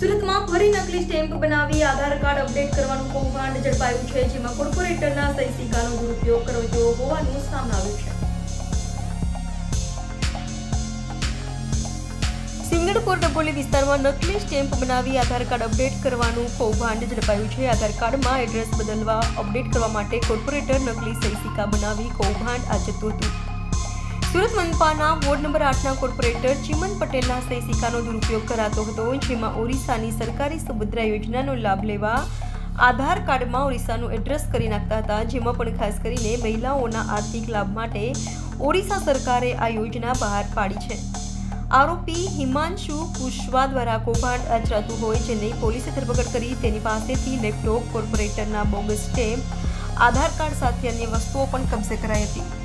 સુરતમાં ફરી નકલી સ્ટેમ્પ બનાવી આધાર કાર્ડ અપડેટ કરવાનું કૌભાંડ ઝડપાયું છે, જેમાં કોર્પોરેટરના સહી સિક્કાનો દુરુપયોગ કરાયો હોવાનું સામે આવ્યું છે. સિંગણપુર ડભોલી વિસ્તારમાં નકલી સ્ટેમ્પ બનાવી આધાર કાર્ડ અપડેટ કરવાનું કૌભાંડ ઝડપાયું છે. આધાર કાર્ડમાં એડ્રેસ બદલવા અપડેટ કરવા માટે કોર્પોરેટર નકલી સહી સિક્કા બનાવી કૌભાંડ આચરતું હતું. સુરત મનપાના વોર્ડ નંબર 8ના કોર્પોરેટર ચિમન પટેલના સહી સિક્કાનો દુરુપયોગ કરાતો હતો, જેમાં ઓરિસ્સાની સરકારી સુભદ્રા યોજનાનો લાભ લેવા આધાર કાર્ડમાં ઓરિસ્સાનું એડ્રેસ કરી નાખતા હતા, જેમાં પણ ખાસ કરીને મહિલાઓના આર્થિક લાભ માટે ઓરિસ્સા સરકારે આ યોજના બહાર પાડી છે. આરોપી હિમાંશુ કુશવા દ્વારા કૌભાંડ આચરાતું હોય, જેને પોલીસે ધરપકડ કરી તેની પાસેથી લેપટોપ, કોર્પોરેટરના બોગસ સ્ટેમ્પ, આધાર કાર્ડ સાથે અન્ય વસ્તુઓ પણ કબજે કરાઈ હતી.